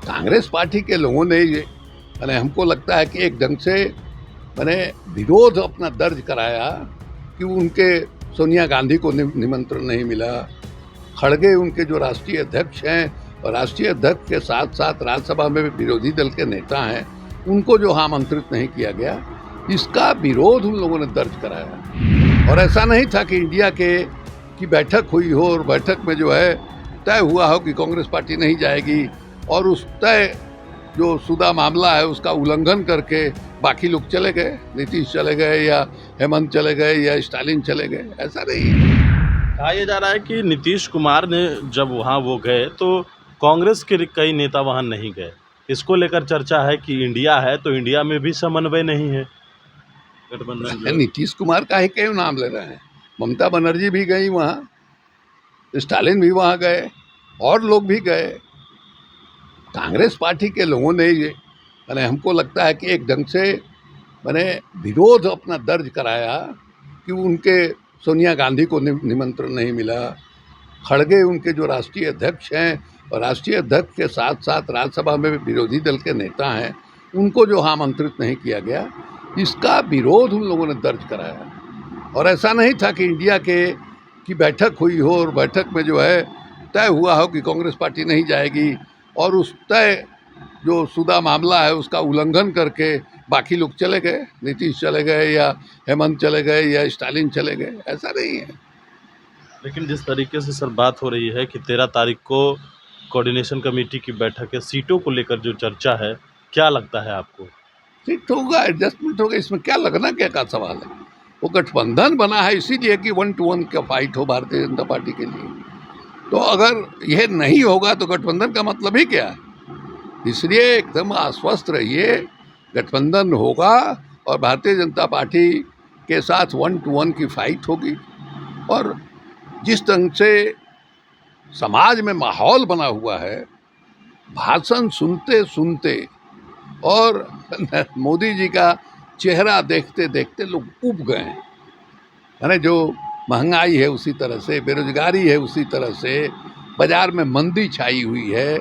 Congress party के लोगों ने ये हमको लगता है कि एक ढंग से विरोध अपना दर्ज कराया कि उनके सोनिया गांधी को निमंत्रण नहीं मिला। खड़गे उनके जो राष्ट्रीय अध्यक्ष हैं और राष्ट्रीय अध्यक्ष के साथ साथ राज्यसभा में विरोधी दल के नेता हैं, उनको जो आमंत्रित नहीं किया गया, इसका विरोध उन लोगों ने दर्ज कराया। और ऐसा नहीं था कि इंडिया की बैठक हुई हो और बैठक में जो है तय हुआ हो कि कांग्रेस पार्टी नहीं जाएगी और उस तय जो शुदा मामला है उसका उल्लंघन करके बाकी लोग चले गए, नीतीश चले गए या हेमंत चले गए या स्टालिन चले गए। ऐसा नहीं है। कहा यह जा रहा है कि नीतीश कुमार ने जब वहाँ वो गए तो कांग्रेस के कई नेता वहाँ नहीं गए। इसको लेकर चर्चा है कि इंडिया है तो इंडिया में भी समन्वय नहीं है गठबंधन। नीतीश कुमार का ही क्यों नाम ले रहे हैं? ममता बनर्जी भी गई वहाँ, स्टालिन भी वहाँ गए और लोग भी गए। कांग्रेस पार्टी के लोगों ने ये हमको लगता है कि एक ढंग से विरोध अपना दर्ज कराया कि उनके सोनिया गांधी को निमंत्रण नहीं मिला। खड़गे उनके जो राष्ट्रीय अध्यक्ष हैं और राष्ट्रीय अध्यक्ष के साथ साथ राज्यसभा में विरोधी दल के नेता हैं, उनको जो आमंत्रित नहीं किया गया, इसका विरोध उन लोगों ने दर्ज कराया। और ऐसा नहीं था कि इंडिया की बैठक हुई हो और बैठक में जो है तय हुआ हो कि कांग्रेस पार्टी नहीं जाएगी और उस तय जो शुदा मामला है उसका उल्लंघन करके बाकी लोग चले गए, नीतीश चले गए या हेमंत चले गए या स्टालिन चले गए। ऐसा नहीं है। लेकिन जिस तरीके से सर बात हो रही है कि 13 तारीख को कोऑर्डिनेशन कमेटी की बैठक है, सीटों को लेकर जो चर्चा है, क्या लगता है आपको? सीट होगा, एडजस्टमेंट होगा, इसमें क्या लगना क्या का सवाल है। वो गठबंधन बना है इसीलिए कि 1 to 1 का फाइट हो भारतीय जनता पार्टी के लिए। तो अगर यह नहीं होगा तो गठबंधन का मतलब ही क्या है? इसलिए एकदम आश्वस्त रहिए, गठबंधन होगा और भारतीय जनता पार्टी के साथ 1 to 1 की फाइट होगी। और जिस ढंग से समाज में माहौल बना हुआ है, भाषण सुनते सुनते और मोदी जी का चेहरा देखते देखते लोग उब गए हैं। यानी जो महंगाई है उसी तरह से, बेरोजगारी है उसी तरह से, बाजार में मंदी छाई हुई है,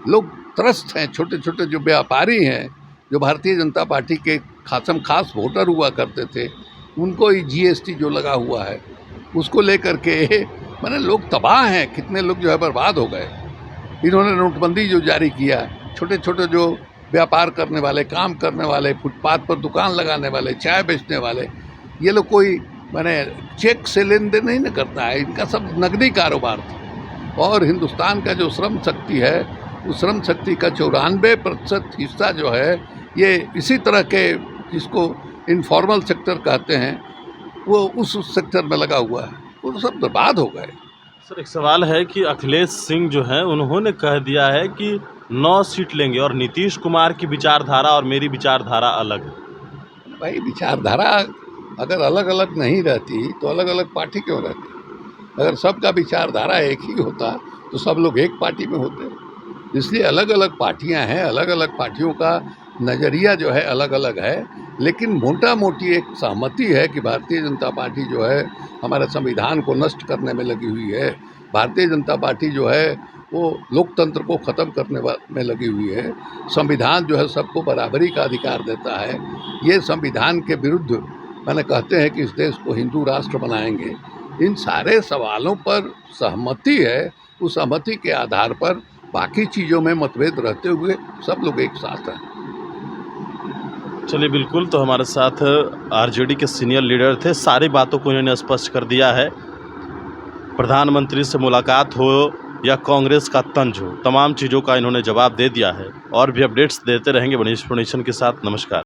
लोग त्रस्त हैं। छोटे छोटे जो व्यापारी हैं, जो भारतीय जनता पार्टी के खास वोटर हुआ करते थे, उनको ही GST जो लगा हुआ है उसको लेकर के लोग तबाह हैं। कितने लोग जो है बर्बाद हो गए। इन्होंने नोटबंदी जो जारी किया, छोटे छोटे जो व्यापार करने वाले, काम करने वाले, फुटपाथ पर दुकान लगाने वाले, चाय बेचने वाले, ये लोग कोई चेक से लेन देन नहीं न करता है, इनका सब नकदी कारोबार था। और हिंदुस्तान का जो श्रम शक्ति है, उस श्रम शक्ति का 94% हिस्सा जो है ये इसी तरह के, जिसको इनफॉर्मल सेक्टर कहते हैं, वो उस सेक्टर में लगा हुआ है। वो सब बर्बाद हो गए। सर एक सवाल है कि अखिलेश सिंह जो हैं उन्होंने कह दिया है कि 9 सीट लेंगे और नीतीश कुमार की विचारधारा और मेरी विचारधारा अलग है। भाई विचारधारा अगर अलग अलग नहीं रहती तो अलग अलग पार्टी क्यों रहती? अगर सबका विचारधारा एक ही होता तो सब लोग एक पार्टी में होते। इसलिए अलग अलग पार्टियां हैं, अलग अलग पार्टियों का नज़रिया जो है अलग अलग है, लेकिन मोटा मोटी एक सहमति है कि भारतीय जनता पार्टी जो है हमारे संविधान को नष्ट करने में लगी हुई है। भारतीय जनता पार्टी जो है वो लोकतंत्र को ख़त्म करने में लगी हुई है। संविधान जो है सबको बराबरी का अधिकार देता है। ये संविधान के विरुद्ध कहते हैं कि इस देश को हिंदू राष्ट्र बनाएंगे। इन सारे सवालों पर सहमति है। उस सहमति के आधार पर बाकी चीज़ों में मतभेद रहते हुए सब लोग एक साथ हैं। चलिए बिल्कुल, तो हमारे साथ आरजेडी के सीनियर लीडर थे, सारी बातों को इन्होंने स्पष्ट कर दिया है। प्रधानमंत्री से मुलाकात हो या कांग्रेस का तंज हो, तमाम चीज़ों का इन्होंने जवाब दे दिया है। और भी अपडेट्स देते रहेंगे वनीश फोर्नेशन के साथ। नमस्कार।